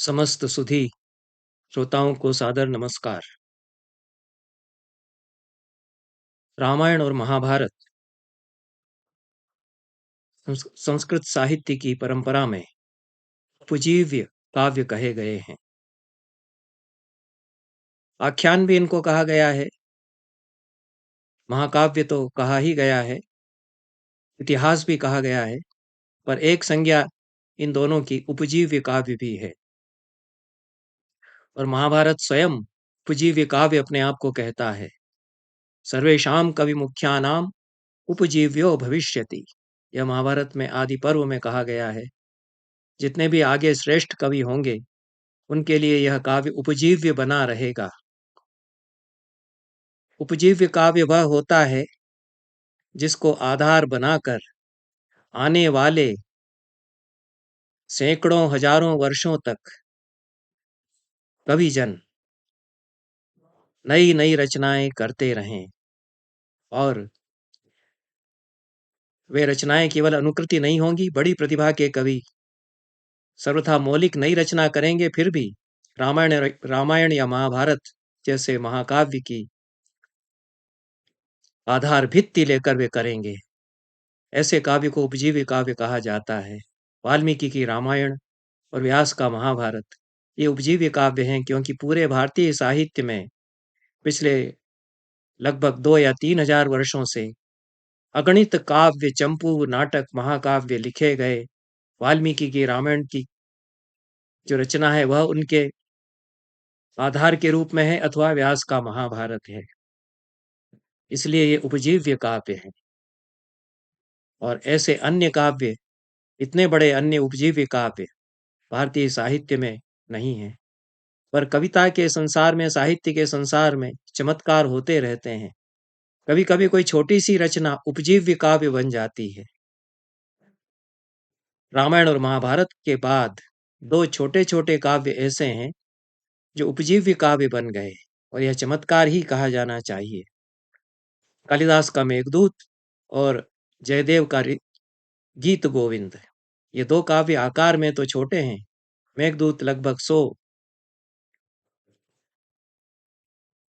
समस्त सुधी श्रोताओं को सादर नमस्कार। रामायण और महाभारत संस्कृत साहित्य की परंपरा में उपजीव्य काव्य कहे गए हैं। आख्यान भी इनको कहा गया है, महाकाव्य तो कहा ही गया है, इतिहास भी कहा गया है, पर एक संज्ञा इन दोनों की उपजीव्य काव्य भी है। और महाभारत स्वयं उपजीव्य काव्य अपने आप को कहता है। सर्वेषां कवि मुख्यानाम उपजीव्यो भविष्यति, यह महाभारत में आदि पर्व में कहा गया है। जितने भी आगे श्रेष्ठ कवि होंगे उनके लिए यह काव्य उपजीव्य बना रहेगा। उपजीव्य काव्य वह होता है जिसको आधार बनाकर आने वाले सैकड़ों हजारों वर्षों तक कविजन नई नई रचनाएं करते रहें, और वे रचनाएं केवल अनुकृति नहीं होंगी। बड़ी प्रतिभा के कवि सर्वथा मौलिक नई रचना करेंगे, फिर भी रामायण या महाभारत जैसे महाकाव्य की आधार भित्ति लेकर वे करेंगे। ऐसे काव्य को उपजीव्य काव्य कहा जाता है। वाल्मीकि की रामायण और व्यास का महाभारत ये उपजीव्य काव्य हैं, क्योंकि पूरे भारतीय साहित्य में पिछले लगभग 2 या 3 हजार वर्षों से अगणित काव्य, चंपू, नाटक, महाकाव्य लिखे गए। वाल्मीकि की रामायण की जो रचना है वह उनके आधार के रूप में है, अथवा व्यास का महाभारत है, इसलिए ये उपजीव्य काव्य है। और ऐसे अन्य काव्य, इतने बड़े अन्य उपजीव्य काव्य भारतीय साहित्य में नहीं है। पर कविता के संसार में, साहित्य के संसार में चमत्कार होते रहते हैं। कभी कभी कोई छोटी सी रचना उपजीव्य काव्य बन जाती है। रामायण और महाभारत के बाद 2 छोटे छोटे काव्य ऐसे हैं जो उपजीव्य काव्य बन गए, और यह चमत्कार ही कहा जाना चाहिए। कालिदास का मेघदूत और जयदेव का गीत गोविंद, ये 2 काव्य आकार में तो छोटे हैं। मेघदूत लगभग 100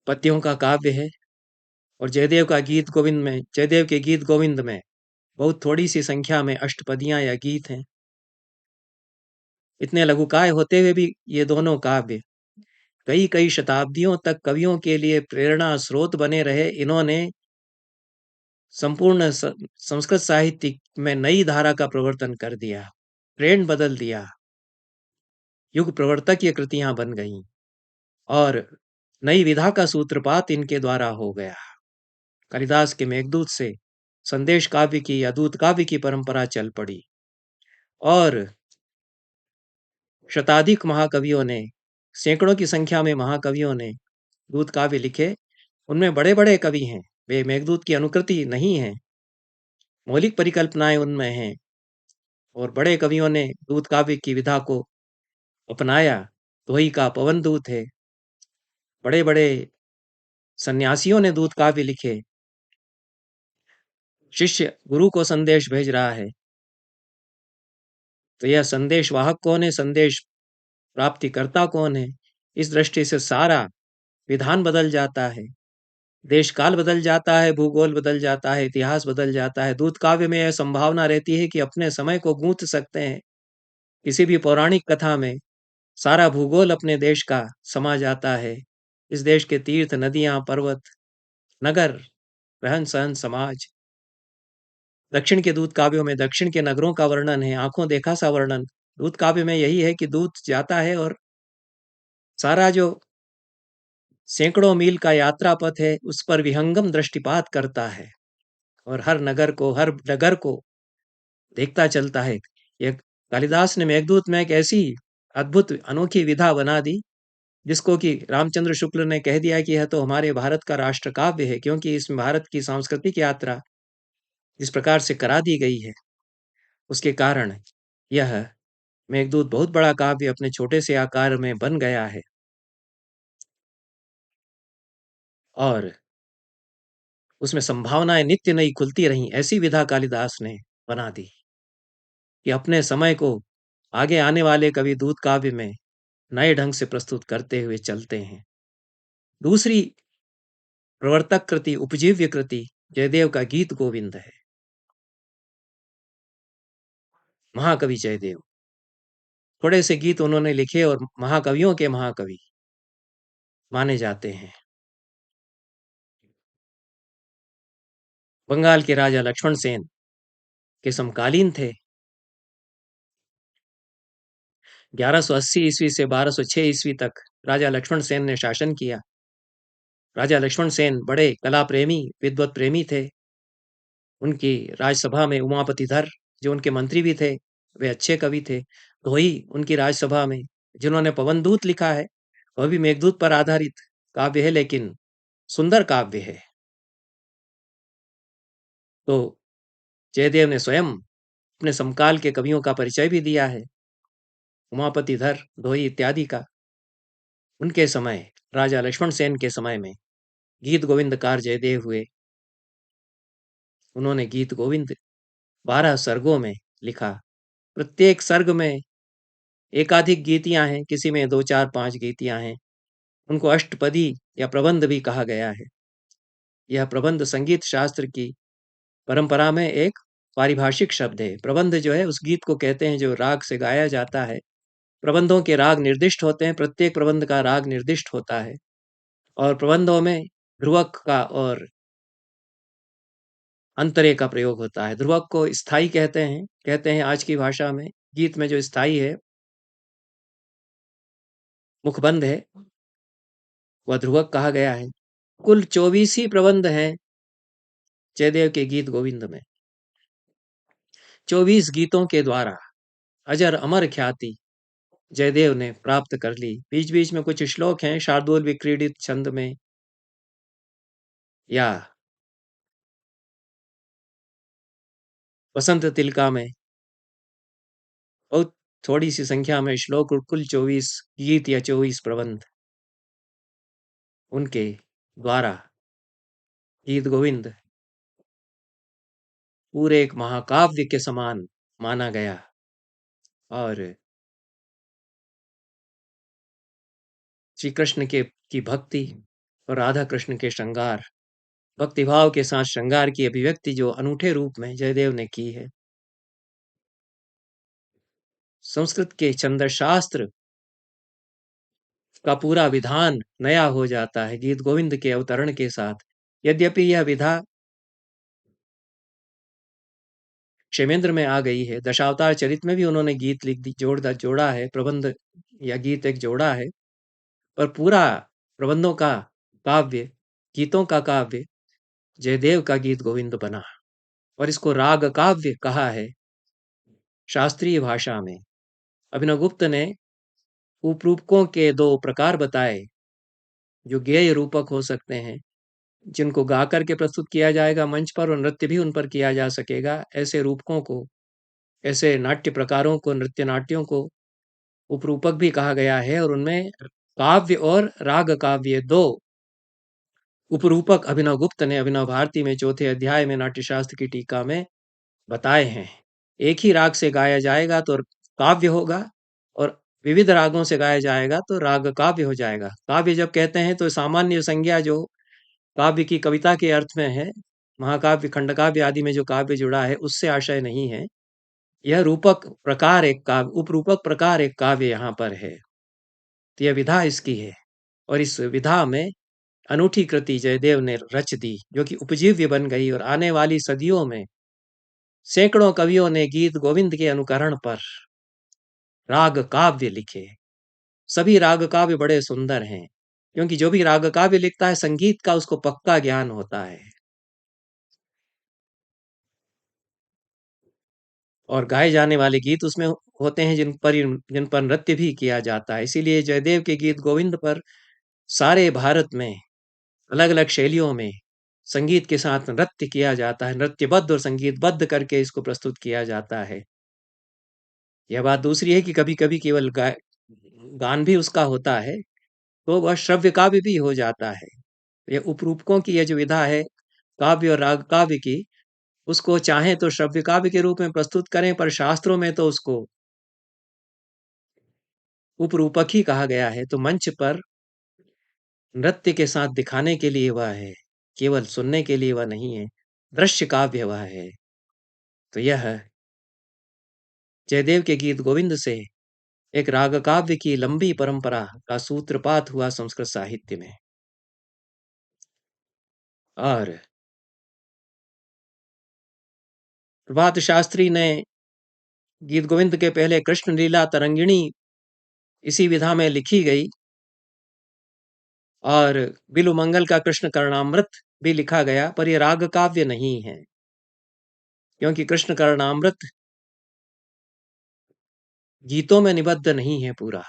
पद्यों का काव्य है, और जयदेव के गीत गोविंद में बहुत थोड़ी सी संख्या में अष्टपदियां या गीत हैं। इतने लघुकाय होते हुए भी ये दोनों काव्य कई कई शताब्दियों तक कवियों के लिए प्रेरणा स्रोत बने रहे। इन्होंने संपूर्ण संस्कृत साहित्य में नई धारा का प्रवर्तन कर दिया, ट्रेंड बदल दिया। युग प्रवर्तक ये कृतियां बन गईं, और नई विधा का सूत्रपात इनके द्वारा हो गया। कालिदास के मेघदूत से संदेश काव्य की या दूत काव्य की परंपरा चल पड़ी, और शताधिक महाकवियों ने, सैकड़ों की संख्या में महाकवियों ने दूत काव्य लिखे। उनमें बड़े बड़े कवि हैं, वे मेघदूत की अनुकृति नहीं है, मौलिक परिकल्पनाएं उनमें हैं। और बड़े कवियों ने दूत काव्य की विधा को अपनाया। दोही का पवन दूत है। बड़े बड़े सन्यासियों ने दूत काव्य लिखे। शिष्य गुरु को संदेश भेज रहा है, तो यह संदेश वाहक कौन है, संदेश प्राप्तिकर्ता कौन है, इस दृष्टि से सारा विधान बदल जाता है। देश काल बदल जाता है, भूगोल बदल जाता है, इतिहास बदल जाता है। दूत काव्य में यह संभावना रहती है कि अपने समय को गूंथ सकते हैं। किसी भी पौराणिक कथा में सारा भूगोल अपने देश का समा जाता है। इस देश के तीर्थ, नदियां, पर्वत, नगर, रहन सहन, समाज। दक्षिण के दूत काव्यों में दक्षिण के नगरों का वर्णन है, आंखों देखा सा वर्णन। दूत काव्य में यही है कि दूत जाता है और सारा जो सैकड़ों मील का यात्रा पथ है उस पर विहंगम दृष्टिपात करता है, और हर नगर को देखता चलता है। यह कालिदास ने मेघदूत में एक ऐसी अद्भुत अनोखी विधा बना दी, जिसको कि रामचंद्र शुक्ल ने कह दिया कि यह तो हमारे भारत का राष्ट्र काव्य है, क्योंकि इसमें भारत की सांस्कृतिक यात्रा जिस प्रकार से करा दी गई है, उसके कारण यह मेघदूत बहुत बड़ा काव्य अपने छोटे से आकार में बन गया है। और उसमें संभावनाएं नित्य नई खुलती रहीं। ऐसी विधा कालिदास ने बना दी कि अपने समय को आगे आने वाले कवि दूत काव्य में नए ढंग से प्रस्तुत करते हुए चलते हैं। दूसरी प्रवर्तक कृति, उपजीव्य कृति जयदेव का गीत गोविंद है। महाकवि जयदेव थोड़े से गीत उन्होंने लिखे और महाकवियों के महाकवि माने जाते हैं। बंगाल के राजा लक्ष्मण सेन के समकालीन थे। 1180 ईस्वी से 1206 ईस्वी तक राजा लक्ष्मण सेन ने शासन किया। राजा लक्ष्मण सेन बड़े कला प्रेमी, विद्वत प्रेमी थे। उनकी राजसभा में उमापति धर, जो उनके मंत्री भी थे, वे अच्छे कवि थे। धोई उनकी राजसभा में, जिन्होंने पवनदूत लिखा है, वह भी मेघदूत पर आधारित काव्य है, लेकिन सुंदर काव्य है। तो जयदेव ने स्वयं अपने समकाल के कवियों का परिचय भी दिया है, उमापति धर, धोई इत्यादि का। उनके समय, राजा लक्ष्मण सेन के समय में गीत गोविंदकार जयदेव हुए। उन्होंने गीत गोविंद 12 सर्गों में लिखा। प्रत्येक सर्ग में एकाधिक गीतियां हैं, किसी में 2, 4, 5 गीतियां हैं। उनको अष्टपदी या प्रबंध भी कहा गया है। यह प्रबंध संगीत शास्त्र की परंपरा में एक पारिभाषिक शब्द है। प्रबंध जो है, उस गीत को कहते हैं जो राग से गाया जाता है। प्रबंधों के राग निर्दिष्ट होते हैं, प्रत्येक प्रबंध का राग निर्दिष्ट होता है, और प्रबंधों में ध्रुवक का और अंतरे का प्रयोग होता है। ध्रुवक को स्थाई कहते हैं आज की भाषा में। गीत में जो स्थाई है, मुखबंध है, वह ध्रुवक कहा गया है। कुल 24 ही प्रबंध हैं जयदेव के गीत गोविंद में। 24 गीतों के द्वारा अजर अमर ख्याति जयदेव ने प्राप्त कर ली। बीच बीच में कुछ श्लोक हैं शार्दूल विक्रीडित छंद में, या वसंत तिलका में। बहुत थोड़ी सी संख्या में श्लोक और कुल 24 गीत या 24 प्रबंध उनके द्वारा गीत गोविंद पूरे एक महाकाव्य के समान माना गया। और श्री कृष्ण के की भक्ति और राधा कृष्ण के श्रृंगार, भक्तिभाव के साथ श्रृंगार की अभिव्यक्ति जो अनूठे रूप में जयदेव ने की है। संस्कृत के छंद शास्त्र का पूरा विधान नया हो जाता है गीत गोविंद के अवतरण के साथ। यद्यपि यह विधा क्षेमेंद्र में आ गई है, दशावतार चरित में भी उन्होंने गीत लिख दी, जोड़ा है, प्रबंध या गीत एक जोड़ा है, पर पूरा प्रबंधों का काव्य, गीतों का काव्य जयदेव का गीत गोविंद बना। और इसको राग काव्य कहा है शास्त्रीय भाषा में। अभिनवगुप्त ने उपरूपकों के 2 प्रकार बताए, जो गेय रूपक हो सकते हैं, जिनको गा करके प्रस्तुत किया जाएगा मंच पर, और नृत्य भी उन पर किया जा सकेगा। ऐसे रूपकों को, ऐसे नाट्य प्रकारों को, नृत्य नाट्यों को उपरूपक भी कहा गया है। और उनमें काव्य और राग काव्य 2 उपरूपक अभिनवगुप्त ने अभिनव भारती में 4थे अध्याय में नाट्यशास्त्र की टीका में बताए हैं। एक ही राग से गाया जाएगा तो काव्य होगा, और विविध रागों से गाया जाएगा तो राग काव्य हो जाएगा। काव्य जब कहते हैं तो सामान्य संज्ञा जो काव्य की कविता के अर्थ में है, महाकाव्य, खंडकाव्य आदि में जो काव्य जुड़ा है, उससे आशय नहीं है। यह रूपक प्रकार एक काव्य, उपरूपक प्रकार एक काव्य यहाँ पर है। तो यह विधा इसकी है, और इस विधा में अनूठी कृति जयदेव ने रच दी, जो कि उपजीव्य बन गई। और आने वाली सदियों में सैकड़ों कवियों ने गीत गोविंद के अनुकरण पर राग काव्य लिखे। सभी राग काव्य बड़े सुंदर हैं, क्योंकि जो भी राग काव्य लिखता है, संगीत का उसको पक्का ज्ञान होता है, और गाए जाने वाले गीत उसमें होते हैं जिन पर नृत्य भी किया जाता है। इसीलिए जयदेव के गीत गोविंद पर सारे भारत में अलग अलग शैलियों में संगीत के साथ नृत्य किया जाता है, नृत्यबद्ध और संगीतबद्ध करके इसको प्रस्तुत किया जाता है। यह बात दूसरी है कि कभी कभी केवल गान भी उसका होता है, तो वह श्रव्य काव्य भी हो जाता है। ये उपरूपकों की यह जो विधा है काव्य और राग काव्य की, उसको चाहें तो श्रव्य काव्य के रूप में प्रस्तुत करें, पर शास्त्रों में तो उसको उपरूपक ही कहा गया है, तो मंच पर नृत्य के साथ दिखाने के लिए वह है, केवल सुनने के लिए वह नहीं है, दृश्य काव्य वह है। तो यह जयदेव के गीत गोविंद से एक राग काव्य की लंबी परंपरा का सूत्रपात हुआ संस्कृत साहित्य में। और प्रभात शास्त्री ने गीत गोविंद के पहले कृष्ण लीला तरंगिणी इसी विधा में लिखी गई, और बिलु मंगल का कृष्ण करणामृत भी लिखा गया, पर यह राग काव्य नहीं है, क्योंकि कृष्ण करणामृत गीतों में निबद्ध नहीं है पूरा।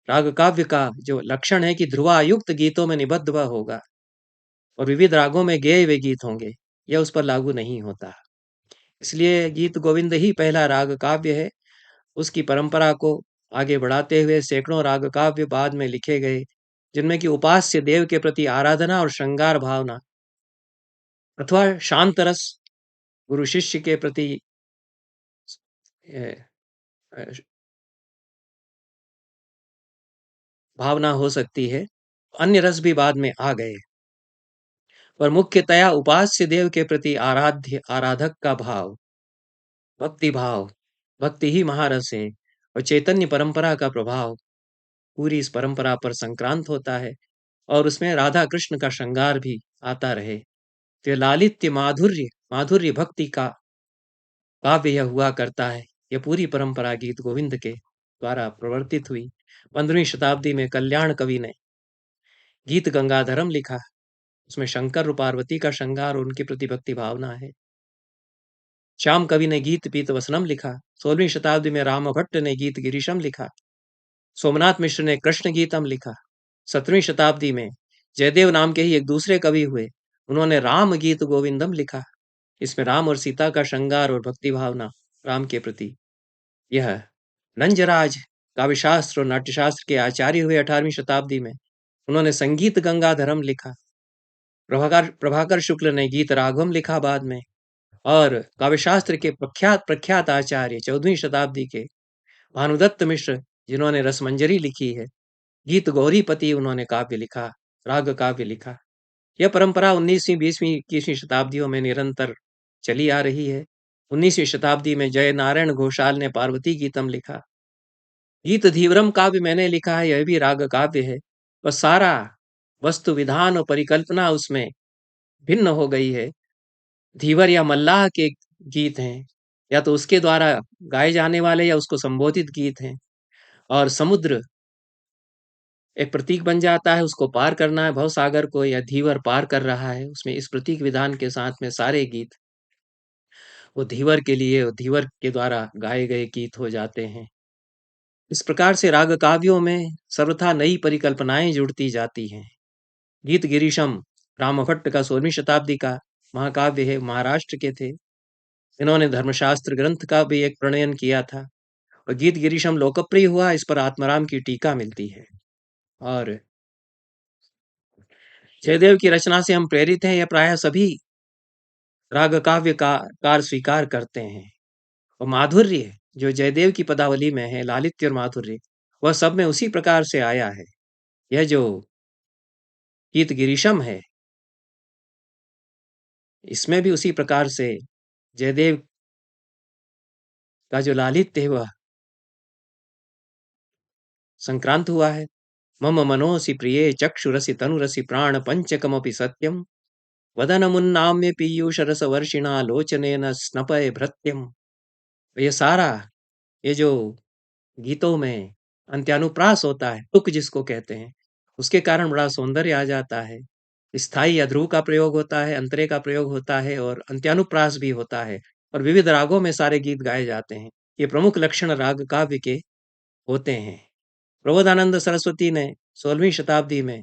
राग काव्य का जो लक्षण है कि ध्रुवायुक्त गीतों में निबद्ध वह होगा और विविध रागों में गेय हुए गीत होंगे, यह उस पर लागू नहीं होता। इसलिए गीत गोविंद ही पहला राग काव्य है। उसकी परंपरा को आगे बढ़ाते हुए सैकड़ों राग काव्य बाद में लिखे गए, जिनमें कि उपास्य देव के प्रति आराधना और श्रृंगार भावना अथवा शांत रस गुरु शिष्य के प्रति अ, अ, भावना हो सकती है। अन्य रस भी बाद में आ गए, पर मुख्यतया उपास्य देव के प्रति आराध्य आराधक का भाव, भक्ति भाव, भक्ति ही महारस है, और चैतन्य परंपरा का प्रभाव पूरी इस परंपरा पर संक्रांत होता है, और उसमें राधा कृष्ण का श्रृंगार भी आता रहे। तो लालित्य माधुर्य माधुर्य भक्ति का काव्य यह हुआ करता है। यह पूरी परंपरा गीत गोविंद के द्वारा प्रवर्तित हुई। 15वीं शताब्दी में कल्याण कवि ने गीत गंगाधरम लिखा, उसमें शंकर और पार्वती का श्रृंगार और उनके प्रति भक्ति भावना है। श्याम कवि ने गीत पीत वसनम लिखा। 16वीं शताब्दी में राम भट्ट ने गीत गिरीशम लिखा। सोमनाथ मिश्र ने कृष्ण गीतम लिखा। 17वीं शताब्दी में जयदेव नाम के ही एक दूसरे कवि हुए, उन्होंने राम गीत गोविंदम लिखा। इसमें राम और सीता का श्रृंगार और भक्ति भावना राम के प्रति। यह नंजराज काव्यशास्त्र और नाट्यशास्त्र के आचार्य हुए 18वीं शताब्दी में, उन्होंने संगीत गंगाधरम लिखा। प्रभाकर प्रभाकर शुक्ल ने गीत राघवम लिखा बाद में, और काव्यशास्त्र के प्रख्यात प्रख्यात आचार्य 14वीं शताब्दी के भानुदत्त मिश्र, जिन्होंने रसमंजरी लिखी है, गीत गौरीपति उन्होंने काव्य लिखा, राग काव्य लिखा। यह परंपरा 19वीं 20वीं 21वीं शताब्दियों में निरंतर चली आ रही है। 19वीं शताब्दी में जय नारायण घोषाल ने पार्वती गीतम लिखा। गीत धीवरम काव्य मैंने लिखा है, यह भी राग काव्य है, पर सारा वस्तु विधान और परिकल्पना उसमें भिन्न हो गई है। धीवर या मल्लाह के गीत हैं, या तो उसके द्वारा गाए जाने वाले या उसको संबोधित गीत हैं, और समुद्र एक प्रतीक बन जाता है, उसको पार करना है भवसागर को, या धीवर पार कर रहा है, उसमें इस प्रतीक विधान के साथ में सारे गीत वो धीवर के लिए और धीवर के द्वारा गाए गए गीत हो जाते हैं। इस प्रकार से राग काव्यों में सर्वथा नई परिकल्पनाएं जुड़ती जाती हैं। गीत गिरीशम रामभट्ट का 16वीं शताब्दी का महाकाव्य है, महाराष्ट्र के थे। इन्होंने धर्मशास्त्र ग्रंथ का भी एक प्रणयन किया था, और गीत गिरीशम लोकप्रिय हुआ, इस पर आत्माराम की टीका मिलती है। और जयदेव की रचना से हम प्रेरित हैं, यह प्रायः सभी राग काव्य का कार स्वीकार करते हैं। और माधुर्य जो जयदेव की पदावली में है, लालित्य और माधुर्य, वह सब में उसी प्रकार से आया है। यह जो गीत गिरीशम है, इसमें भी उसी प्रकार से जयदेव का जो लालित्य है वह संक्रांत हुआ है। मम मनोसि प्रिये चक्षुरसि तनुरसि प्राण पंचकमपि सत्यम वदन मुन्नाम्य पीयूष रस वर्षिणा लोचनेन स्नपय भृत्यम। ये सारा, ये जो गीतों में अंत्यानुप्रास होता है, तुक जिसको कहते हैं, उसके कारण बड़ा सौंदर्य आ जाता है। स्थाई या ध्रुव का प्रयोग होता है, अंतरे का प्रयोग होता है, और अंत्यानुप्रास भी होता है, और विविध रागों में सारे गीत गाए जाते हैं। ये प्रमुख लक्षण राग काव्य के होते हैं। प्रबोधानंद सरस्वती ने 16वीं शताब्दी में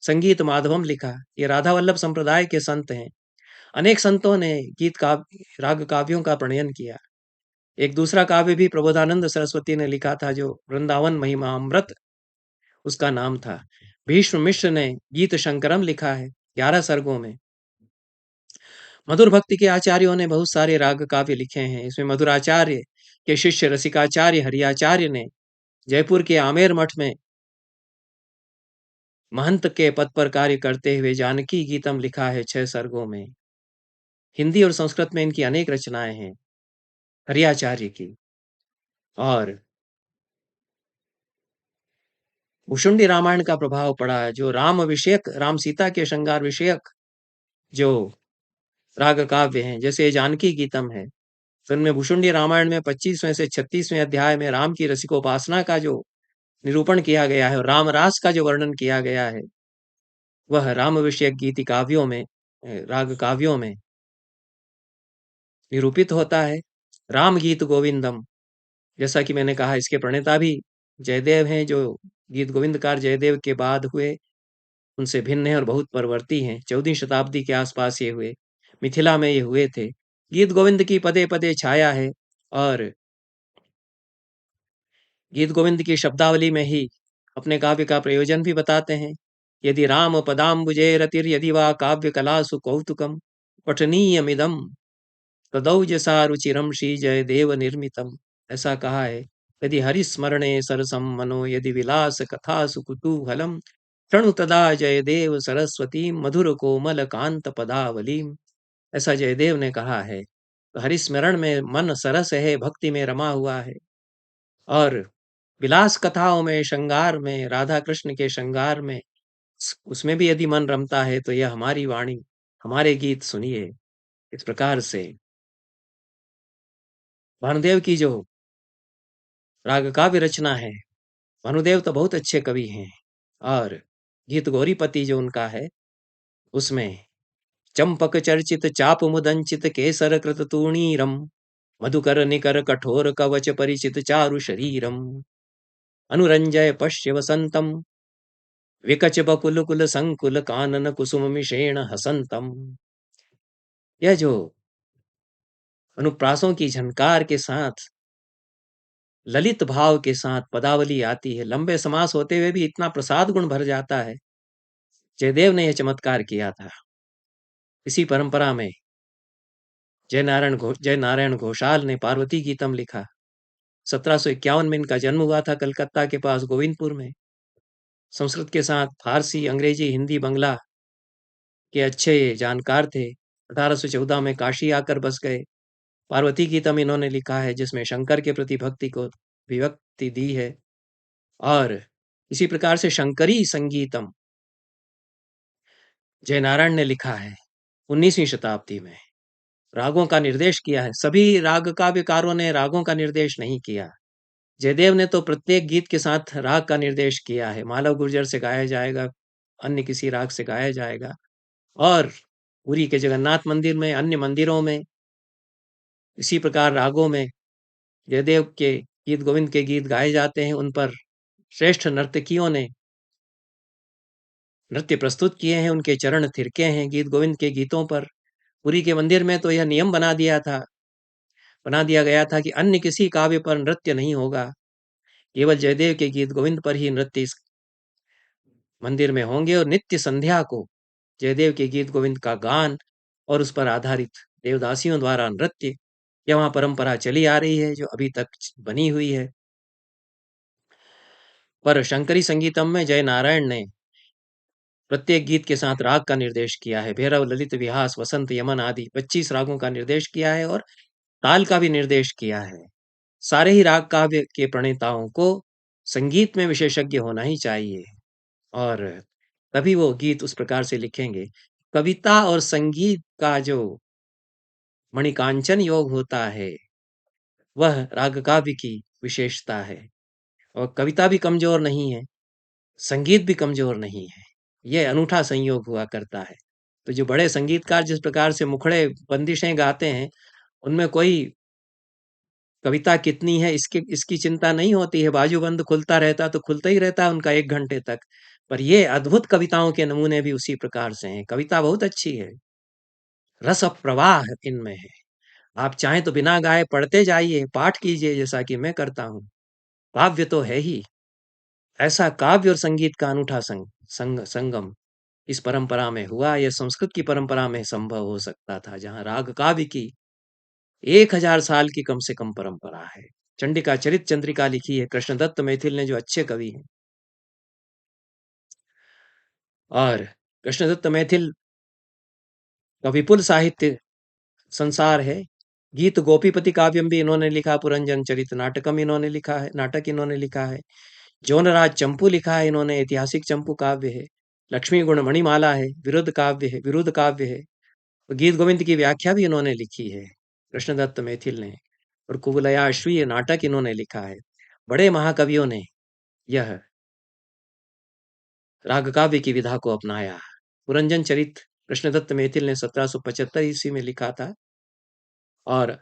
संगीत माधवम लिखा। ये राधा वल्लभ संप्रदाय के संत हैं। अनेक संतों ने गीत काव्य राग काव्यों का प्रणयन किया। एक दूसरा काव्य भी प्रबोधानंद सरस्वती ने लिखा था, जो वृंदावन महिमामृत उसका नाम था। भीष्म मिश्र ने गीत शंकरम लिखा है 11 सर्गों में। मधुर भक्ति के आचार्यों ने बहुत सारे राग काव्य लिखे हैं। इसमें मधुराचार्य के शिष्य रसिकाचार्य हरियाचार्य ने जयपुर के आमेर मठ में महंत के पद पर कार्य करते हुए जानकी गीतम लिखा है 6 सर्गों में। हिंदी और संस्कृत में इनकी अनेक रचनाएँ हैं, हरियाचार्य की। और भुशुंडी रामायण का प्रभाव पड़ा है, जो राम विषयक, राम सीता के श्रृंगार विषयक जो राग काव्य हैं, जैसे जानकी गीतम है। तो इनमें भुशुंडी रामायण में 25वें से 36वें अध्याय में राम की रसिकोपासना का जो निरूपण किया गया है और राम रास का जो वर्णन किया गया है, वह राम विषयक गीति काव्यों में राग काव्यों में निरूपित होता है। राम गीत गोविंदम, जैसा कि मैंने कहा, इसके प्रणेता भी जयदेव हैं, जो गीत गोविंदकार जयदेव के बाद हुए, उनसे भिन्न हैं और बहुत परवर्ती हैं। 14वीं शताब्दी के आसपास ये हुए, मिथिला में ये हुए थे। गीत गोविंद की पदे पदे छाया है और गीत गोविंद की शब्दावली में ही अपने काव्य का प्रयोजन भी बताते हैं। यदि राम पदाम्बुजे रतिर यदि वा काव्य कलासु कौतुकम पठनीयमिदम तदौजसा रुचिरम श्री जयदेव निर्मितम, ऐसा कहा है। यदि हरिस्मरणे सरसम मनो यदि विलास कथासु कुतूहलम शृणु तदा जयदेव सरस्वती मधुर कोमल कांत पदावलीम, ऐसा जयदेव ने कहा है। तो हरिस्मरण में मन सरस है, भक्ति में रमा हुआ है। और विलास कथाओं में, श्रृंगार में, राधा कृष्ण के श्रृंगार में, उसमें भी यदि मन रमता है तो यह हमारी वाणी, हमारे गीत सुनिए। इस प्रकार से भानुदेव की जो राग काव्य रचना है, भानुदेव तो बहुत अच्छे कवि हैं। और गीत गौरीपति जो उनका है, उसमें चंपक चर्चित चाप मुदंचित केसर कृत तूणीरम मधुकर निकर कठोर कवच परिचित चारु शरीरम अनुरंजय पश्य वसंतम विकच बकुल कुल संकुल कानन कुसुम मिषेण हसंतम। यह जो अनुप्रासों की झनकार के साथ, ललित भाव के साथ पदावली आती है, लंबे समास होते हुए भी इतना प्रसाद गुण भर जाता है। जयदेव ने यह चमत्कार किया था। इसी परंपरा में जय नारायण घोषाल ने पार्वती गीतम लिखा। 1751 में इनका जन्म हुआ था कलकत्ता के पास गोविंदपुर में। संस्कृत के साथ फारसी, अंग्रेजी, हिंदी, बंगला के अच्छे जानकार थे। 1814 में काशी आकर बस गए। पार्वती गीतम इन्होंने लिखा है, जिसमें शंकर के प्रति भक्ति को विभक्ति दी है। और इसी प्रकार से शंकरी संगीतम जयनारायण ने लिखा है 19वीं शताब्दी में। रागों का निर्देश किया है। सभी राग काव्यकारों ने रागों का निर्देश नहीं किया। जयदेव ने तो प्रत्येक गीत के साथ राग का निर्देश किया है। मालव गुर्जर से गाया जाएगा, अन्य किसी राग से गाया जाएगा। और पुरी के जगन्नाथ मंदिर में, अन्य मंदिरों में इसी प्रकार रागों में जयदेव के गीत गोविंद के गीत गाए जाते हैं। उन पर श्रेष्ठ नर्तकियों ने नृत्य प्रस्तुत किए हैं, उनके चरण थिरके हैं गीत गोविंद के गीतों पर। पुरी के मंदिर में तो यह नियम बना दिया गया था कि अन्य किसी काव्य पर नृत्य नहीं होगा, केवल जयदेव के गीत गोविंद पर ही नृत्य इस मंदिर में होंगे। और नित्य संध्या को जयदेव के गीत गोविंद का गान और उस पर आधारित देवदासियों द्वारा नृत्य, यह वहाँ परंपरा चली आ रही है, जो अभी तक बनी हुई है। पर शंकरी संगीतम में जय नारायण ने प्रत्येक गीत के साथ राग का निर्देश किया है। भैरव, ललित, विहास, वसंत, यमन आदि 25 रागों का निर्देश किया है और ताल का भी निर्देश किया है। सारे ही राग काव्य के प्रणेताओं को संगीत में विशेषज्ञ होना ही चाहिए, और तभी वो गीत उस प्रकार से लिखेंगे। कविता और संगीत का जो मणिकांचन योग होता है, वह राग काव्य की विशेषता है। और कविता भी कमजोर नहीं है, संगीत भी कमजोर नहीं है। यह अनूठा संयोग हुआ करता है। तो जो बड़े संगीतकार जिस प्रकार से मुखड़े बंदिशें गाते हैं, उनमें कोई कविता कितनी है इसकी चिंता नहीं होती है। बाजूबंद खुलता रहता तो खुलता ही रहता है उनका 1 घंटे तक। पर ये अद्भुत कविताओं के नमूने भी उसी प्रकार से हैं। कविता बहुत अच्छी है, रस प्रवाह इनमें है। आप चाहें तो बिना गाए पढ़ते जाइए, पाठ कीजिए, जैसा कि मैं करता हूँ। काव्य तो है ही। ऐसा काव्य और संगीत का अनूठा संगम इस परंपरा में हुआ। यह संस्कृत की परंपरा में संभव हो सकता था, जहाँ राग काव्य की 1000 साल की कम से कम परंपरा है। चंडिका चरित चंद्रिका लिखी है कृष्णदत्त मैथिल ने, जो अच्छे कवि हैं। और कृष्णदत्त मैथिल का विपुल साहित्य संसार है। गीत गोपीपति काव्यम भी इन्होंने लिखा, पुरंजन चरित नाटकम इन्होंने लिखा है, नाटक इन्होंने लिखा है। जोनराज चंपू लिखा है इन्होंने, ऐतिहासिक चंपू काव्य है। लक्ष्मी गुण मणिमाला है, विरुद्ध काव्य है, विरुद्ध काव्य है। तो गीत गोविंद की व्याख्या भी इन्होंने लिखी है कृष्णदत्त मैथिल ने। और कुवलयाश्वी ये नाटक इन्होंने लिखा है। बड़े महाकवियों ने यह राग काव्य की विधा को अपनाया। पुरंजन चरित कृष्णदत्त मैथिल ने 1775 ईस्वी में लिखा था, और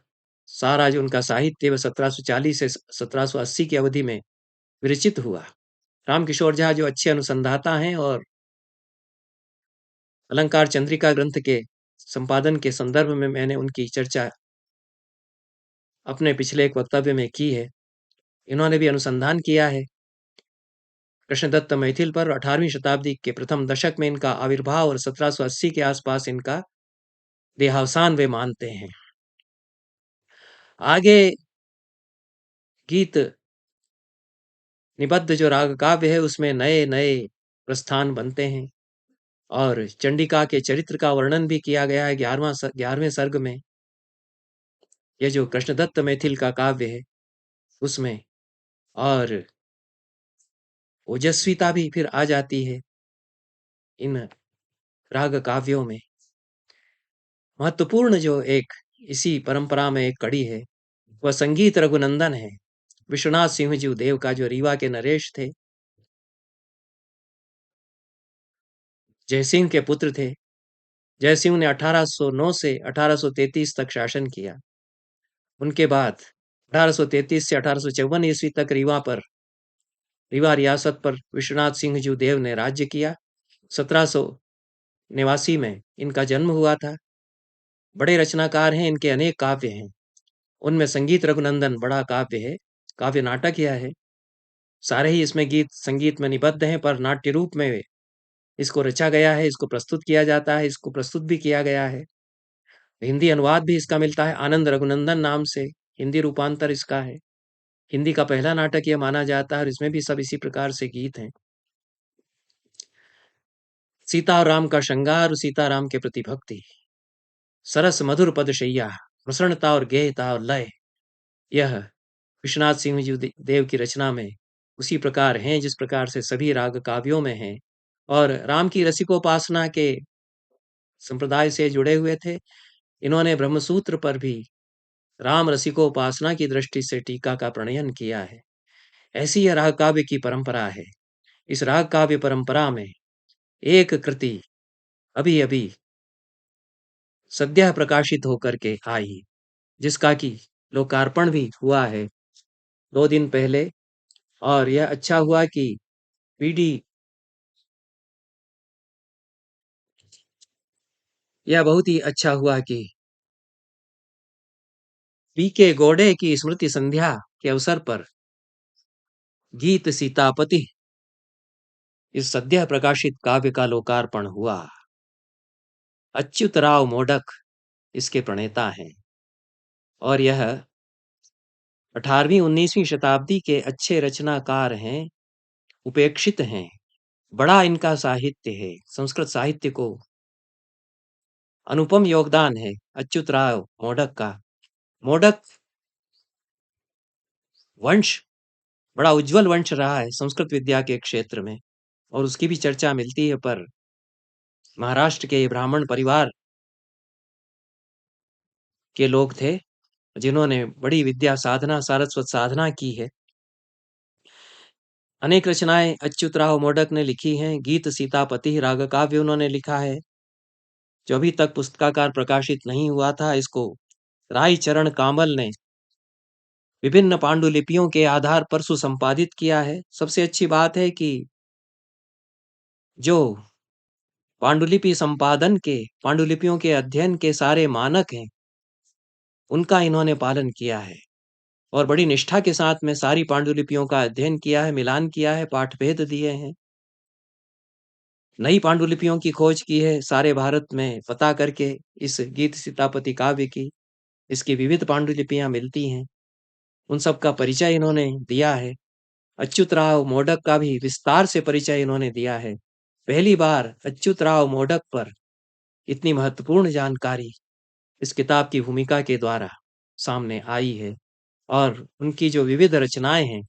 सारा जो उनका साहित्य वह 1740 से 1780 की अवधि में विरचित हुआ। रामकिशोर झा जो अच्छे अनुसंधाता हैं, और अलंकार चंद्रिका ग्रंथ के संपादन के संदर्भ में मैंने उनकी चर्चा अपने पिछले एक वक्तव्य में की है। इन्होंने भी अनुसंधान किया है कृष्णदत्त मैथिल पर। 18वीं शताब्दी के प्रथम दशक में इनका आविर्भाव और 1780 के आसपास इनका देहावसान वे मानते हैं। आगे गीत निबद्ध जो राग काव्य है उसमें नए नए प्रस्थान बनते हैं, और चंडिका के चरित्र का वर्णन भी किया गया है 11वें सर्ग में। यह जो कृष्णदत्त मैथिल का काव्य है उसमें, और ओजस्विता भी फिर आ जाती है इन राग काव्यों में। महत्वपूर्ण जो एक इसी परंपरा में एक कड़ी है वह संगीत रघुनंदन है। विश्वनाथ सिंह जी देव का जो रीवा के नरेश थे, जयसिंह के पुत्र थे। जयसिंह ने 1809 से 1833 तक शासन किया। उनके बाद 1833 से 1854 ईस्वी तक रीवा रियासत पर विश्वनाथ सिंह जी देव ने राज्य किया। 1789 में इनका जन्म हुआ था। बड़े रचनाकार हैं, इनके अनेक काव्य हैं। उनमें संगीत रघुनंदन बड़ा काव्य है, काव्य नाटक यह है। सारे ही इसमें गीत संगीत में निबद्ध हैं, पर नाट्य रूप में इसको रचा गया है, इसको प्रस्तुत किया जाता है, इसको प्रस्तुत भी किया गया है। हिंदी अनुवाद भी इसका मिलता है आनंद रघुनंदन नाम से, हिंदी रूपांतर इसका है। हिंदी का पहला नाटक यह माना जाता है, और इसमें भी सब इसी प्रकार से गीत हैं। सीता और राम का श्रृंगार, सीता राम के प्रति भक्ति, सरस मधुर पद शैया, प्रसन्नता और गेयता और लय, यह विश्वनाथ सिंह जी देव की रचना में उसी प्रकार हैं जिस प्रकार से सभी राग काव्यों में हैं। और राम की रसिकोपासना के संप्रदाय से जुड़े हुए थे। इन्होंने ब्रह्मसूत्र पर भी राम रसिकोपासना की दृष्टि से टीका का प्रणयन किया है। ऐसी यह राग काव्य की परंपरा है। इस राग काव्य परंपरा में एक कृति अभी अभी सद्यः प्रकाशित होकर के आई, जिसका कि लोकार्पण भी हुआ है 2 दिन पहले। और यह अच्छा हुआ कि पीडी यह बहुत ही अच्छा हुआ कि पीके गौड़े की स्मृति संध्या के अवसर पर गीत सीतापति इस सद्यः प्रकाशित काव्य का लोकार्पण हुआ। अच्युतराव मोडक इसके प्रणेता हैं, और यह 18वीं 19वीं शताब्दी के अच्छे रचनाकार हैं, उपेक्षित हैं। बड़ा इनका साहित्य है, संस्कृत साहित्य को अनुपम योगदान है अच्युतराव मोडक का। मोडक वंश बड़ा उज्जवल वंश रहा है संस्कृत विद्या के क्षेत्र में, और उसकी भी चर्चा मिलती है। पर महाराष्ट्र के ब्राह्मण परिवार के लोग थे जिन्होंने बड़ी विद्या साधना सारस्वत साधना की है। अनेक रचनाएं अच्युतराव मोडक ने लिखी हैं। गीत सीतापति राग काव्य उन्होंने लिखा है, जो अभी तक पुस्तकाकार प्रकाशित नहीं हुआ था। इसको राय चरण कामल ने विभिन्न पांडुलिपियों के आधार पर सुसंपादित किया है। सबसे अच्छी बात है कि जो पांडुलिपि संपादन के, पांडुलिपियों के अध्ययन के सारे मानक हैं, उनका इन्होंने पालन किया है, और बड़ी निष्ठा के साथ में सारी पांडुलिपियों का अध्ययन किया है, मिलान किया है, पाठभेद दिए हैं। नई पांडुलिपियों की खोज की है सारे भारत में पता करके इस गीत सीतापति काव्य की। इसकी विविध पांडुलिपियां मिलती हैं। उन सब का परिचय इन्होंने दिया है। अच्युतराव मोडक का भी विस्तार से परिचय इन्होंने दिया है। पहली बार अच्युतराव मोडक पर इतनी महत्वपूर्ण जानकारी इस किताब की भूमिका के द्वारा सामने आई है और उनकी जो विविध रचनाएं हैं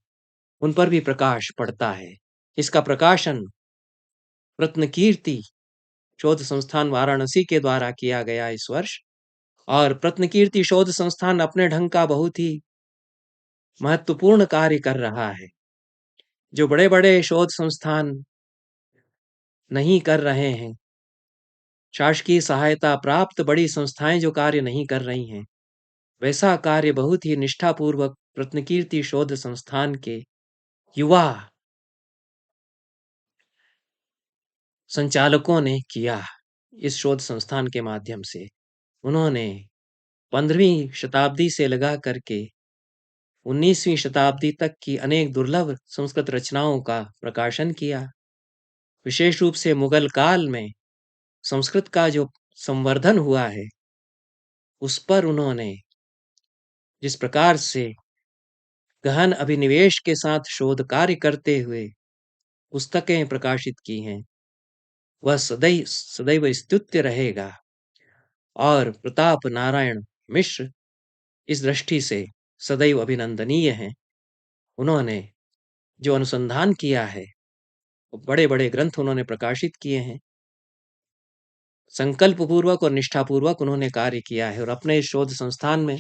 उन पर भी प्रकाश पड़ता है। इसका प्रकाशन रत्नकीर्ति शोध संस्थान वाराणसी के द्वारा किया गया इस वर्ष, और रत्नकीर्ति शोध संस्थान अपने ढंग का बहुत ही महत्वपूर्ण कार्य कर रहा है। जो बड़े बड़े शोध संस्थान नहीं कर रहे हैं, शासकीय सहायता प्राप्त बड़ी संस्थाएं जो कार्य नहीं कर रही हैं, वैसा कार्य बहुत ही निष्ठापूर्वक रत्नकीर्ति शोध संस्थान के युवा संचालकों ने किया। इस शोध संस्थान के माध्यम से उन्होंने 15वीं शताब्दी से लगा करके 19वीं शताब्दी तक की अनेक दुर्लभ संस्कृत रचनाओं का प्रकाशन किया। विशेष रूप से मुगल काल में संस्कृत का जो संवर्धन हुआ है उस पर उन्होंने जिस प्रकार से गहन अभिनिवेश के साथ शोध कार्य करते हुए पुस्तकें प्रकाशित की हैं, वह सदैव सदैव स्तुत्य रहेगा। और प्रताप नारायण मिश्र इस दृष्टि से सदैव अभिनंदनीय हैं। उन्होंने जो अनुसंधान किया है, बड़े बड़े ग्रंथ उन्होंने प्रकाशित किए हैं, संकल्प पूर्वक और निष्ठापूर्वक उन्होंने कार्य किया है और अपने इस शोध संस्थान में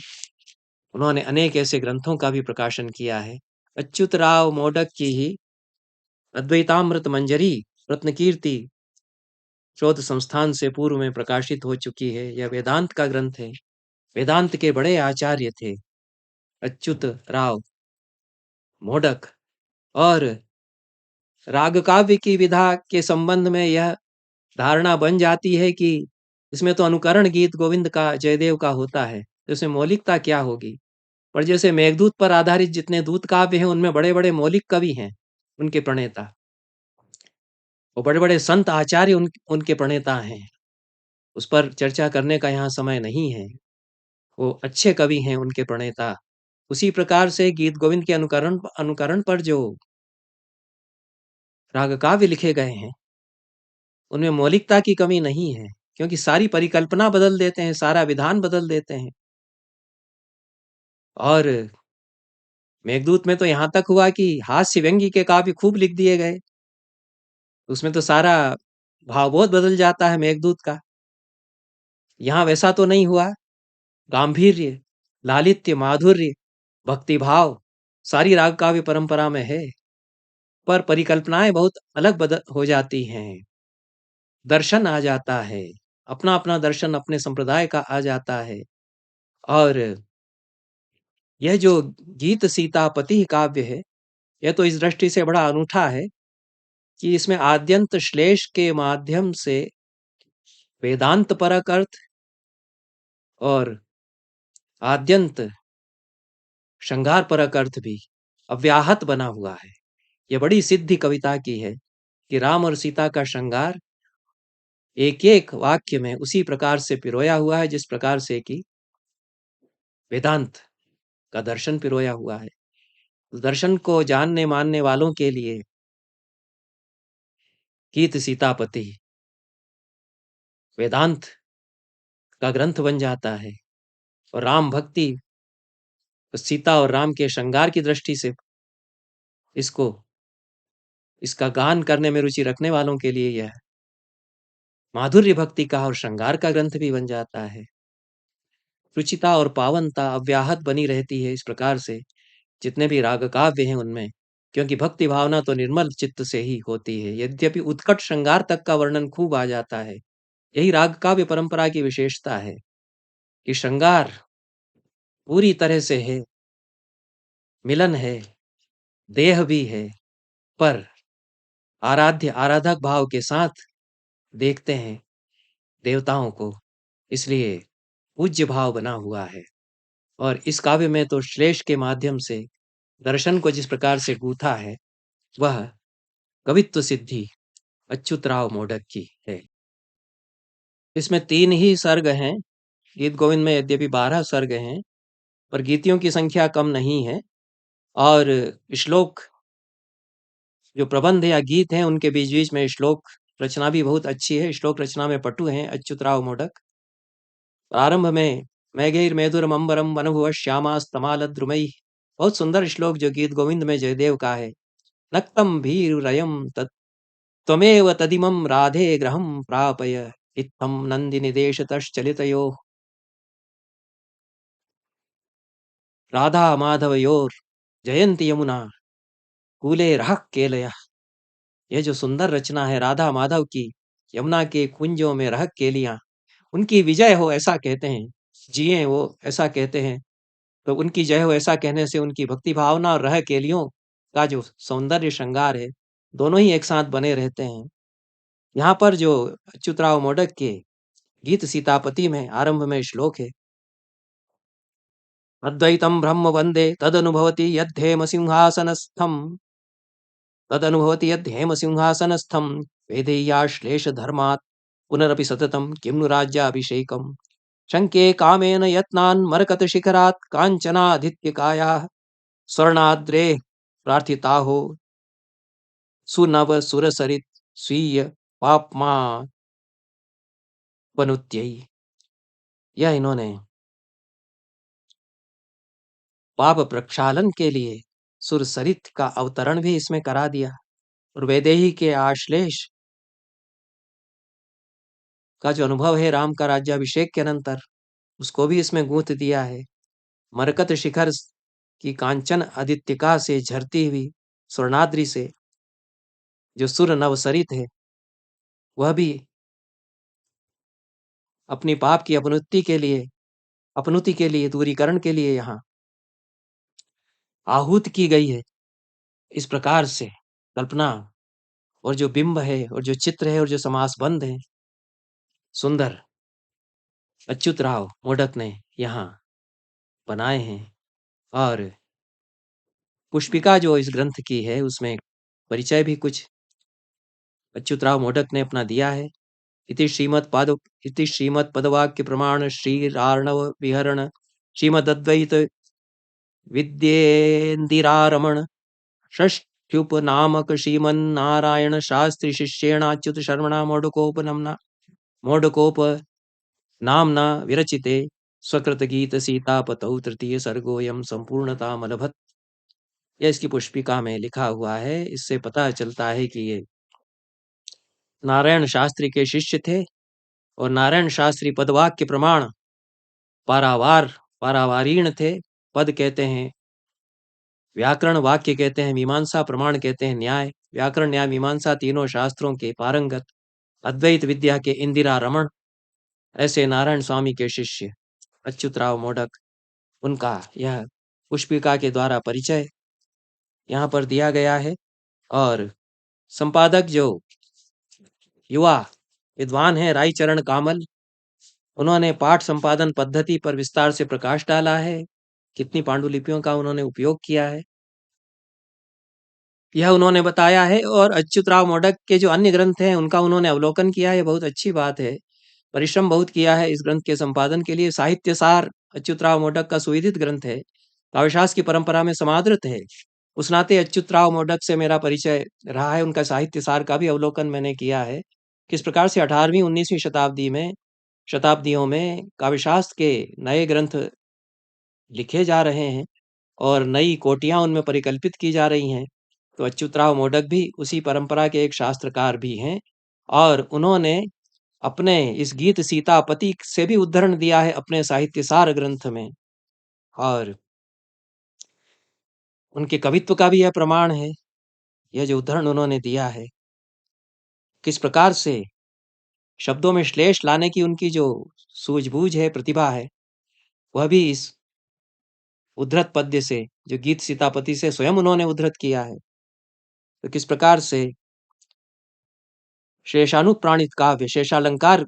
उन्होंने अनेक ऐसे ग्रंथों का भी प्रकाशन किया है। अच्युतराव मोडक की ही अद्वैतामृत मंजरी रत्नकीर्ति शोध संस्थान से पूर्व में प्रकाशित हो चुकी है। यह वेदांत का ग्रंथ है। वेदांत के बड़े आचार्य थे अच्युत राव मोडक, और राग काव्य की विधा के संबंध में यह धारणा बन जाती है कि इसमें तो अनुकरण गीत गोविंद का जयदेव का होता है, तो इसमें मौलिकता क्या होगी। पर जैसे मेघदूत पर आधारित जितने दूत काव्य हैं उनमें बड़े बड़े मौलिक कवि हैं, उनके प्रणेता, वो बड़े बड़े संत आचार्य उनके प्रणेता हैं। उस पर चर्चा करने का यहाँ समय नहीं है। वो अच्छे कवि हैं उनके प्रणेता। उसी प्रकार से गीत गोविंद के अनुकरण अनुकरण पर जो राग काव्य लिखे गए हैं उनमें मौलिकता की कमी नहीं है, क्योंकि सारी परिकल्पना बदल देते हैं, सारा विधान बदल देते हैं। और मेघदूत में तो यहाँ तक हुआ कि हास्य व्यंग्य के काव्य खूब लिख दिए गए, उसमें तो सारा भावबोध बदल जाता है मेघदूत का। यहाँ वैसा तो नहीं हुआ। गांभीर्य, लालित्य, माधुर्य, भक्तिभाव सारी राग काव्य परंपरा में है, पर परिकल्पनाएं बहुत अलग बदल हो जाती हैं। दर्शन आ जाता है, अपना अपना दर्शन अपने संप्रदाय का आ जाता है। और यह जो गीत सीतापति काव्य है, यह तो इस दृष्टि से बड़ा अनूठा है कि इसमें आद्यंत श्लेष के माध्यम से वेदांत परक अर्थ और आद्यंत श्रृंगार परक अर्थ भी अव्याहत बना हुआ है। यह बड़ी सिद्धि कविता की है कि राम और सीता का श्रृंगार एक एक वाक्य में उसी प्रकार से पिरोया हुआ है जिस प्रकार से कि वेदांत का दर्शन पिरोया हुआ है। उस दर्शन को जानने मानने वालों के लिए गीत सीतापति वेदांत का ग्रंथ बन जाता है। और राम भक्ति, सीता और राम के श्रृंगार की दृष्टि से इसका गान करने में रुचि रखने वालों के लिए यह माधुर्य भक्ति का और श्रृंगार का ग्रंथ भी बन जाता है। रुचिता और पावनता अव्याहत बनी रहती है इस प्रकार से जितने भी राग काव्य हैं उनमें, क्योंकि भक्ति भावना तो निर्मल चित्त से ही होती है। यद्यपि उत्कट श्रृंगार तक का वर्णन खूब आ जाता है। यही राग काव्य परंपरा की विशेषता है कि श्रृंगार पूरी तरह से है, मिलन है, देह भी है, पर आराध्य आराधक भाव के साथ देखते हैं देवताओं को, इसलिए पूज्य भाव बना हुआ है। और इस काव्य में तो श्लेष के माध्यम से दर्शन को जिस प्रकार से गूथा है, वह कवित्व सिद्धि अच्युतराव मोडक की है। इसमें 3 ही सर्ग हैं। गीत गोविंद में यद्यपि 12 सर्ग हैं, पर गीतियों की संख्या कम नहीं है। और श्लोक जो प्रबंध या गीत हैं उनके बीच-बीच में श्लोक रचना भी बहुत अच्छी है। श्लोक रचना में पटु हैं अच्युतराव मोडक। प्रारंभ में मैगैर्मेदुरमंबरम वनभुवः श्यामास्तमालद्रुमैः, बहुत सुंदर श्लोक जो गीत गोविंद में जयदेव का है। नक्तं भीरुरयं तत् त्वमेव तदिमं राधे ग्रहं प्रापय इत्थं नन्दिनी देशतश्चलितयोः राधा माधवयोर जयंती यमुना कूले रह केलयः। ये जो सुंदर रचना है राधा माधव की, यमुना के कुंजों में रह केलियां, उनकी विजय हो ऐसा कहते हैं, जिए वो ऐसा कहते हैं। तो उनकी जय हो ऐसा कहने से उनकी भक्ति भावना और रह केलियों का जो सौंदर्य श्रृंगार है, दोनों ही एक साथ बने रहते हैं। यहाँ पर जो अच्युतराव मोडक के गीत सीतापति में आरंभ में श्लोक है, अद्वैतम ब्रह्म वंदे तदनुभवति यद्धेम सिंहासनस्थम, तदनुभवति यद्धेम सिंहासनस्थम वेदेय्याश्लेष धर्मात् पुनरपि सततम किं नु राज्याभिषेकम शंके कामेन यत्नान् मरकत शिखरात् कांचनाधित्यकायाः स्वर्णाद्रे प्रार्थिता हो सुनव सुरसरित स्वीय पापमा पनुत्ययी। यह इन्होंने पाप प्रक्षालन के लिए सुरसरित का अवतरण भी इसमें करा दिया और वैदेही के आश्लेष का जो अनुभव है राम का राज्याभिषेक के अनंतर उसको भी इसमें गूंथ दिया है। मरकत शिखर की कांचन आदित्यका से झरती हुई स्वर्णाद्रि से जो सुर नवसरित है वह भी अपनी पाप की अपनुति के लिए दूरीकरण के लिए यहाँ आहूत की गई है। इस प्रकार से कल्पना और जो बिंब है और जो चित्र है और जो समासबंध है सुंदर अच्युत राव मोडक ने यहाँ बनाए हैं। और पुष्पिका जो इस ग्रंथ की है उसमें परिचय भी कुछ अच्युतराव मोडक ने अपना दिया है। इति श्रीमद पदवाक्य प्रमाण श्रीरार्णव विहरण श्रीमदद्वैत विद्येन्दिरारमण षष्ठ्युपनामक श्रीमन्नारायण शास्त्री शिष्येणाच्युत शर्मणा मोडकोप नाम्ना विरचिते स्वकृत गीत सीतापतौ तृतीय सर्गोयम संपूर्णतामलभत। यह इसकी पुष्पिका में लिखा हुआ है। इससे पता चलता है कि ये नारायण शास्त्री के शिष्य थे और नारायण शास्त्री पदवाक्य प्रमाण पारावारीण थे। पद कहते हैं व्याकरण, वाक्य कहते हैं मीमांसा, प्रमाण कहते हैं न्याय। व्याकरण न्याय मीमांसा तीनों शास्त्रों के पारंगत अद्वैत विद्या के इंदिरा रमण ऐसे नारायण स्वामी के शिष्य अच्युतराव मोडक, उनका यह पुष्पिका के द्वारा परिचय यहाँ पर दिया गया है। और संपादक जो युवा विद्वान है राईचरण कामल, उन्होंने पाठ संपादन पद्धति पर विस्तार से प्रकाश डाला है। कितनी पांडुलिपियों का उन्होंने उपयोग किया है यह उन्होंने बताया है। और अच्युतराव मोडक के जो अन्य ग्रंथ हैं उनका उन्होंने अवलोकन किया है। बहुत अच्छी बात है। परिश्रम बहुत किया है इस ग्रंथ के संपादन के लिए। साहित्य सार अच्युतराव मोडक का सुविदित ग्रंथ है, काव्यशास्त्र की परंपरा में समादृत है। उस नाते अच्युतराव मोडक से मेरा परिचय रहा है। उनका साहित्य सार का भी अवलोकन मैंने किया है, किस प्रकार से 18वीं 19वीं शताब्दियों में काव्यशास्त्र के नए ग्रंथ लिखे जा रहे हैं और नई कोटियां उनमें परिकल्पित की जा रही हैं। तो अच्युतराव मोडक भी उसी परंपरा के एक शास्त्रकार भी हैं और उन्होंने अपने इस गीत सीतापति से भी उद्धरण दिया है अपने साहित्य सार ग्रंथ में। और उनके कवित्व का भी यह प्रमाण है, यह जो उद्धरण उन्होंने दिया है। किस प्रकार से शब्दों में श्लेष लाने की उनकी जो सूझबूझ है, प्रतिभा है, वह भी इस उद्धृत पद्य से, जो गीत सीतापति से स्वयं उन्होंने उद्धृत किया है। तो किस प्रकार से शेषानुप्राणित काव्य, शेषालंकार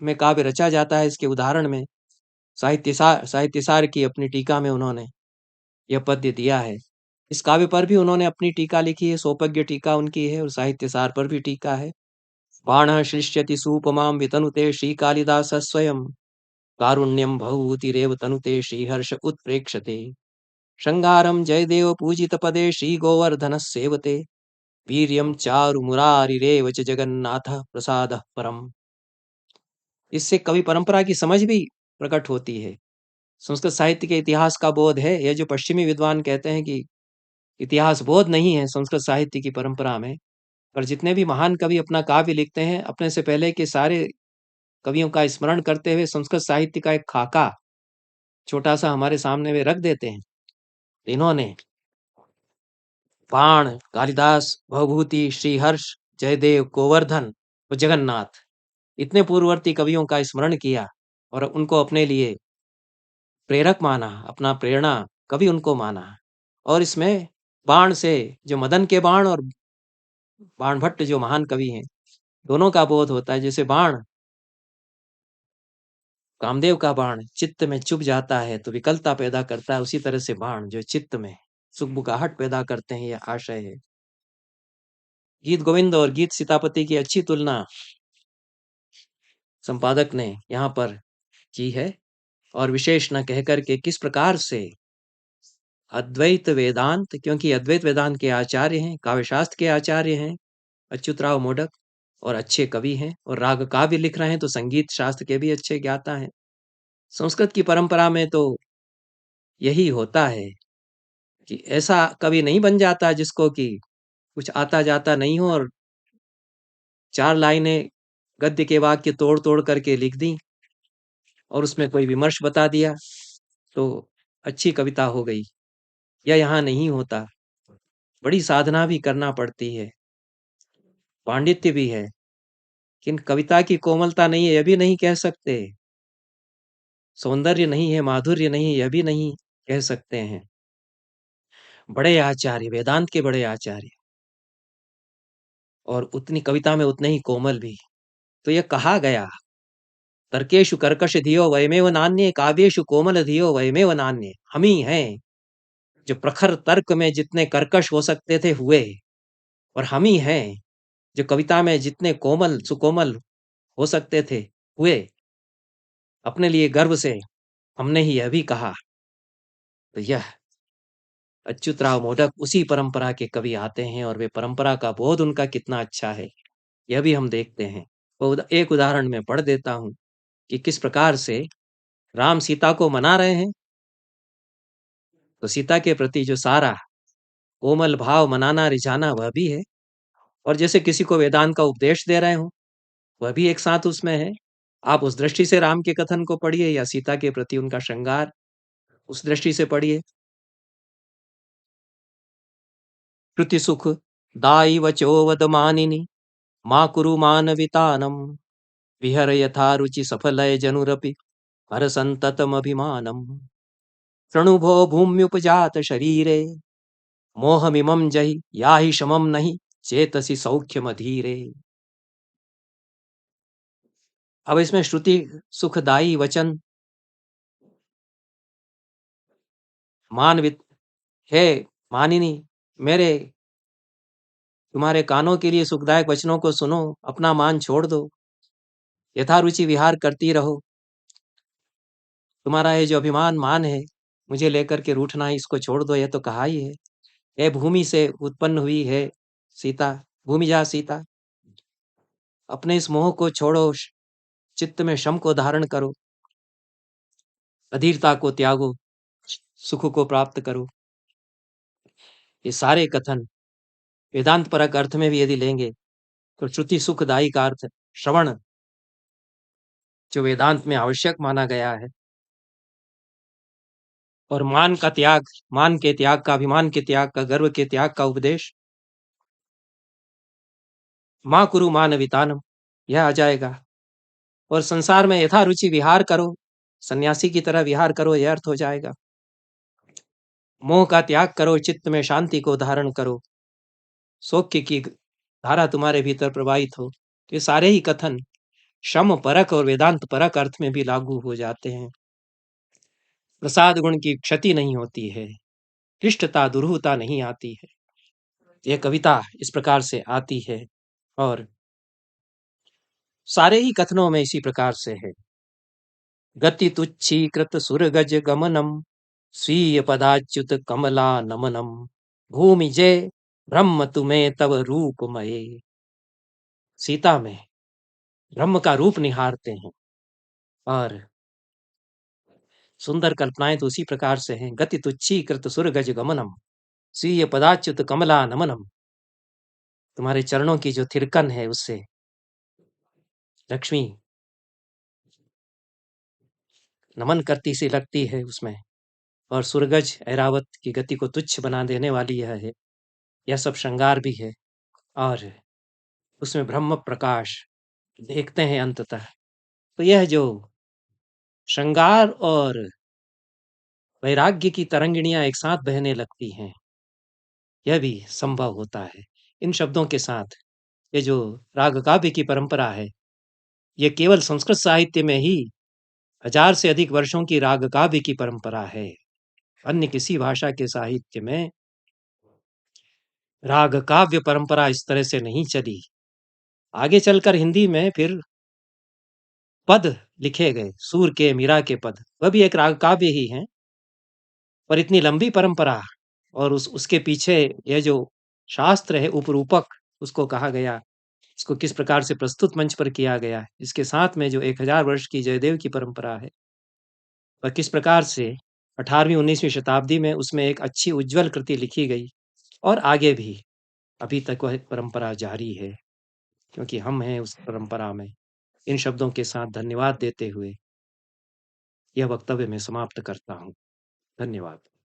में काव्य रचा जाता है, इसके उदाहरण में साहित्यसार की अपनी टीका में उन्होंने यह पद्य दिया है। इस काव्य पर भी उन्होंने अपनी टीका लिखी है, सोपज्ञ टीका उनकी है और साहित्यसार पर भी टीका है। बाणः श्लिष्यति सूपमां वितनुते श्रीकालिदासः स्वयं कारुण्यं भवभूतिरेव तनुते श्रीहर्ष उत्प्रेक्षते। श्रृंगारम जयदेव पूजित पदे श्री गोवर्धन सेवते वीर्यम चारु मुरारिरेव च जगन्नाथ प्रसाद परम। इससे कवि परंपरा की समझ भी प्रकट होती है। संस्कृत साहित्य के इतिहास का बोध है। यह जो पश्चिमी विद्वान कहते हैं कि इतिहास बोध नहीं है संस्कृत साहित्य की परंपरा में, पर जितने भी महान कवि अपना काव्य लिखते हैं अपने से पहले के सारे कवियों का स्मरण करते हुए संस्कृत साहित्य का एक खाका छोटा सा हमारे सामने वे रख देते हैं। इन्होंने बाण, कालिदास, भवभूति, श्रीहर्ष, जयदेव, गोवर्धन और जगन्नाथ इतने पूर्ववर्ती कवियों का स्मरण किया और उनको अपने लिए प्रेरक माना, अपना प्रेरणा कवि उनको माना। और इसमें बाण से जो मदन के बाण और बाण भट्ट जो महान कवि हैं दोनों का बोध होता है। जैसे बाण कामदेव का बाण चित्त में चुभ जाता है तो विकलता पैदा करता है, उसी तरह से बाण जो चित्त में सुखबुगाहट पैदा करते हैं, यह आशय है। गीत गोविंद और गीत सीतापति की अच्छी तुलना संपादक ने यहाँ पर की है और विशेष न कहकर के किस प्रकार से अद्वैत वेदांत, क्योंकि अद्वैत वेदांत के आचार्य हैं, काव्यशास्त्र के आचार्य हैं अच्युतराव मोडक और अच्छे कवि हैं और राग काव्य लिख रहे हैं तो संगीत शास्त्र के भी अच्छे ज्ञाता हैं। संस्कृत की परंपरा में तो यही होता है कि ऐसा कवि नहीं बन जाता जिसको कि कुछ आता जाता नहीं हो और 4 लाइनें गद्य के वाक्य तोड़ तोड़ करके लिख दी और उसमें कोई विमर्श बता दिया तो अच्छी कविता हो गई। यह यहाँ नहीं होता, बड़ी साधना भी करना पड़ती है, पांडित्य भी है, लेकिन कविता की कोमलता नहीं है यह भी नहीं कह सकते, सौंदर्य नहीं है, माधुर्य नहीं है यह भी नहीं कह सकते हैं। बड़े आचार्य, वेदांत के बड़े आचार्य और उतनी कविता में उतने ही कोमल भी। तो यह कहा गया तर्केषु कर्कश धियो वयमेव नान्ये काव्येषु कोमल धियो वयमेव नान्ये। हम ही हैं जो प्रखर तर्क में जितने कर्कश हो सकते थे हुए, और हम ही हैं जो कविता में जितने कोमल सुकोमल हो सकते थे हुए। अपने लिए गर्व से हमने ही यह भी कहा। तो यह अच्युतराव मोडक उसी परंपरा के कवि आते हैं और वे परंपरा का बोध उनका कितना अच्छा है यह भी हम देखते हैं। वो एक उदाहरण मैं पढ़ देता हूं कि किस प्रकार से राम सीता को मना रहे हैं। तो सीता के प्रति जो सारा कोमल भाव, मनाना, रिझाना वह भी है, और जैसे किसी को वेदांत का उपदेश दे रहे हो वह भी एक साथ उसमें है। आप उस दृष्टि से राम के कथन को पढ़िए या सीता के प्रति उनका श्रृंगार उस दृष्टि से पढ़िए। कृति सुख दाई वचो वद मानिनी माँ कुरु मानवितानम विहर यथा रुचि सफलय जनुरपि हर संततम अभिमानम प्रणुभो भूम्युपजात शरीरे मोहमिमं जहि याहि शमं नहि चेतसि सौख्यमधीरे। अब इसमें श्रुति सुखदाई वचन मानवित है मानिनी, मेरे तुम्हारे कानों के लिए सुखदायक वचनों को सुनो, अपना मान छोड़ दो, यथारुचि विहार करती रहो। तुम्हारा ये जो अभिमान मान है मुझे लेकर के रूठना है इसको छोड़ दो, यह तो कहा ही है। यह भूमि से उत्पन्न हुई है सीता, भूमि जा सीता, अपने इस मोह को छोड़ो, चित्त में शम को धारण करो, अधीरता को त्यागो, सुख को प्राप्त करो। ये सारे कथन वेदांत परक अर्थ में भी यदि लेंगे तो श्रुति सुखदायी का अर्थ श्रवण जो वेदांत में आवश्यक माना गया है, और मान का त्याग, मान के त्याग का, अभिमान के त्याग का, गर्व के त्याग का उपदेश माँ कुरु मानवितानम यह आ जाएगा। और संसार में यथा रुचि विहार करो, सन्यासी की तरह विहार करो, यह अर्थ हो जाएगा। मोह का त्याग करो, चित्त में शांति को धारण करो, सौख्य की धारा तुम्हारे भीतर प्रवाहित हो। ये सारे ही कथन शम परक और वेदांत परक अर्थ में भी लागू हो जाते हैं। प्रसाद गुण की क्षति नहीं होती है, क्लिष्टता दुरूहता नहीं आती है। यह कविता इस प्रकार से आती है और सारे ही कथनों में इसी प्रकार से है। गति तुच्छी कृत सुरगज गमनम स्वीय पदाच्युत कमला नमनम भूमि जय ब्रह्म तुम्हें तव रूपमये। सीता में ब्रह्म का रूप निहारते हैं और सुंदर कल्पनाएं तो उसी प्रकार से हैं। गति तुच्छी कृत सुर गज गमनम स्वीय पदाच्युत कमला नमनम। तुम्हारे चरणों की जो थिरकन है उससे लक्ष्मी नमन करती सी लगती है उसमें। और सुरगज ऐरावत की गति को तुच्छ बना देने वाली यह है। यह सब श्रृंगार भी है और उसमें ब्रह्म प्रकाश देखते हैं अंततः। तो यह जो श्रृंगार और वैराग्य की तरंगिणियां एक साथ बहने लगती हैं, यह भी संभव होता है इन शब्दों के साथ। ये जो राग काव्य की परंपरा है, ये केवल संस्कृत साहित्य में ही 1000 से अधिक वर्षों की राग काव्य की परंपरा है। अन्य किसी भाषा के साहित्य में राग काव्य परंपरा इस तरह से नहीं चली। आगे चलकर हिंदी में फिर पद लिखे गए, सूर के मीरा के पद, वह भी एक राग काव्य ही हैं। पर इतनी लंबी परंपरा और उसके पीछे यह जो शास्त्र है उपरूपक उसको कहा गया, इसको किस प्रकार से प्रस्तुत मंच पर किया गया, इसके साथ में जो 1000 वर्ष की जयदेव की परंपरा है वह किस प्रकार से 18वीं 19वीं शताब्दी में उसमें एक अच्छी उज्जवल कृति लिखी गई और आगे भी अभी तक वह परंपरा जारी है, क्योंकि हम हैं उस परंपरा में। इन शब्दों के साथ धन्यवाद देते हुए यह वक्तव्य मैं समाप्त करता हूँ। धन्यवाद।